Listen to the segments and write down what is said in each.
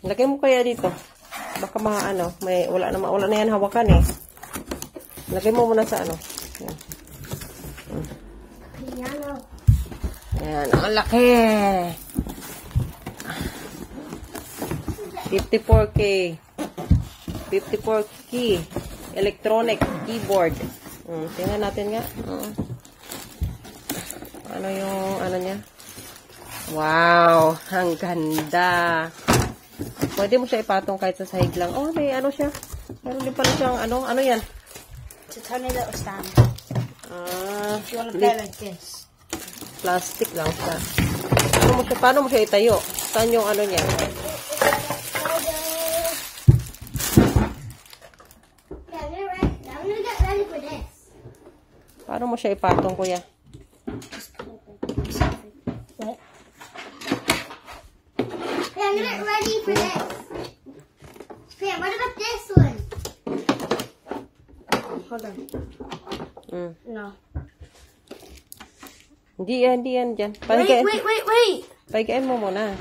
Lagay mo kaya dito. Baka wala na yan hawakan eh. Lagay mo muna sa ano. Yan. Piano. Yan, ang laki. 54K. 54 key. Electronic keyboard. Tingnan natin nga. Ano yung niya? Wow, ang ganda. Pwede mo siya ipatong kahit sa sahig lang. Oh, may ano siya. Meron din pala siyang ano yan? It's a tiny little stand. If you want to play like this. Plastic lang siya. Paano mo siya itayo? Saan yung ano niya? I'm gonna get ready for this. Paano mo siya ipatong, kuya? What? I'm gonna get ready for this. Pam, what about this one? Hold on. No. Hindi yan dyan. Wait. Pahigain mo muna.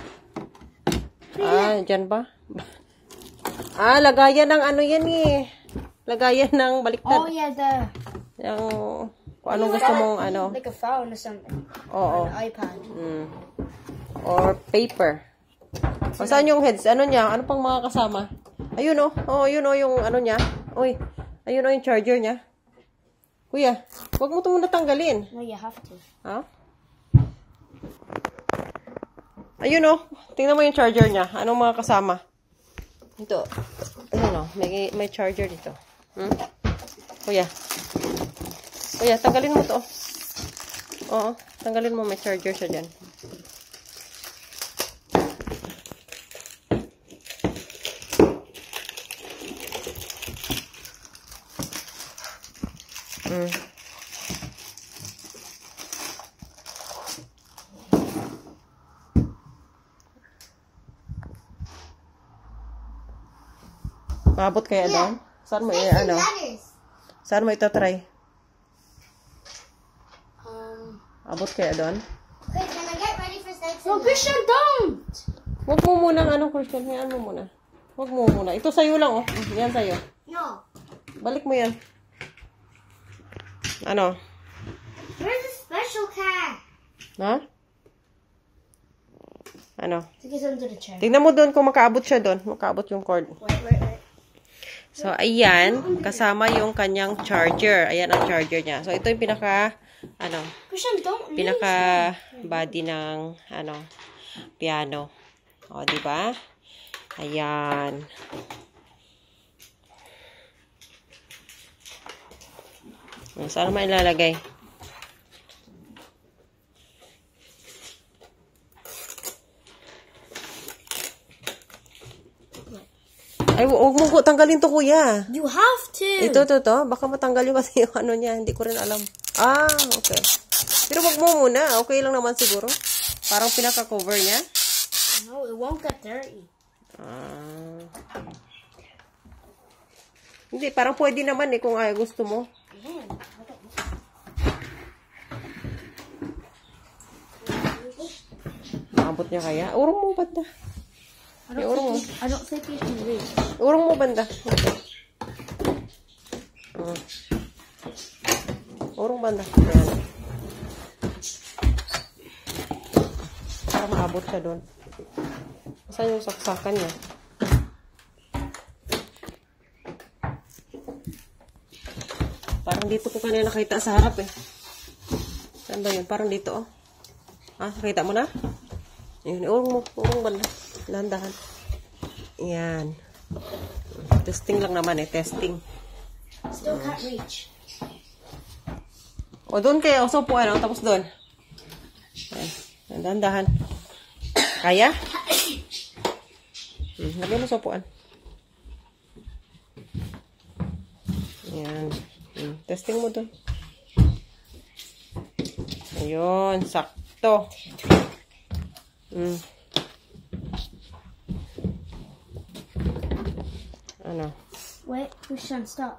Dyan ba? Lagayan ng ano yan eh. Lagayan ng baliktad. Oh yeah, Yung, kung anong gusto mong like a phone or something. Oo. An iPad. Or paper. O, saan yung heads? Ano niya? Ano pang mga kasama? Ayun o. Yun o yung ano niya. Uy. Ayun o yung charger niya. Kuya, huwag mo ito muna tanggalin. No, you have to. Ha? Ayun o. Tingnan mo yung charger niya. Anong mga kasama? Ito. Ayun o. May charger dito. Kuya, tanggalin mo to. Oo. Tanggalin mo. May charger siya dyan. Maabot kaya doon? Saan mo Saan mo ito try? Abot kaya doon? Wait, can I get ready for sex? No, Christian, don't! Huwag mo muna Christian. Hayaan mo muna. Huwag mo muna. Ito sa'yo lang, oh. Yan sa'yo. No. Balik mo yan. Ano? Where's the special car? Ha? Ano? Take it under the chair. Tingnan mo doon kung makaabot siya doon. Makaabot yung cord. Wait. So, ayan. Kasama yung kanyang charger. Ayan ang charger niya. So, ito yung Christian, don't body ng, piano. O, diba? Ayan. Saan naman ilalagay? Ay, huwag mo tanggalin to, kuya. You have to. Ito. Baka matanggal yung kasi yung ano niya. Hindi ko rin alam. Okay. Pero wag mo muna. Okay lang naman siguro. Parang pinaka-cover niya. No, it won't get dirty. Hindi, parang pwede naman eh kung gusto mo. Maabot niya kaya? Urong mo banda. I don't think you can reach. Urong mo banda. Urong banda. Ayan. Para maabot siya doon. Saan yung saksakan niya? Parang dito ko kanina nakita sa harap eh. Saan ba yun? Parang dito oh. Nakita mo na? Ayun, urong banda. Dahan-dahan. Yan. Testing lang naman eh. Testing. Still can't reach. O, doon kayo. Sopuan. Tapos doon. Yan. Dahan-dahan. Kaya? Lagyan mo sopuan. Yan. Testing mo doon. Ayun. Sakto. Ano? Wait, Christian, stop.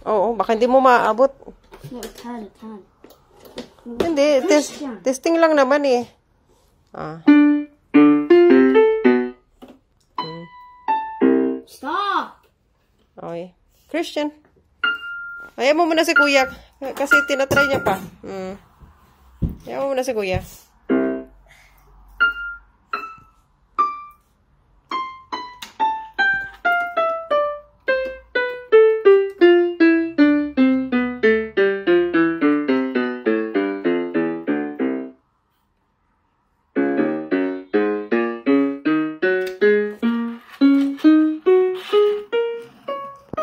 Oo, baka hindi mo maabot. No, it can. Hindi, testing lang naman eh. Ah. Stop! Okay. Christian. Ayaw mo muna si kuya. Kasi tinatry niya pa. Ayaw mo muna si kuya.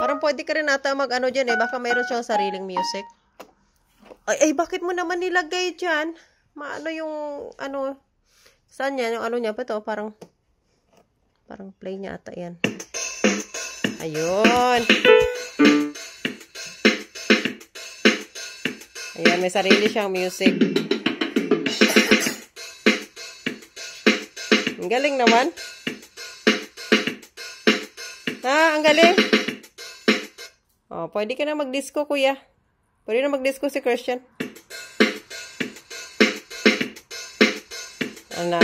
Parang pwede ka rin ata mag-ano dyan eh. Baka mayroon siyang sariling music. Ay, bakit mo naman nilagay dyan? Maano yung, ano, saan yan? Yung ano niya pa to? Parang play niya ata yan. Ayun. Ayan, may sarili siyang music. Ang galing naman. Ha, ang galing. Oh, pwede ka na mag-disco, kuya. Pwede na mag-disco si Christian. Ano na?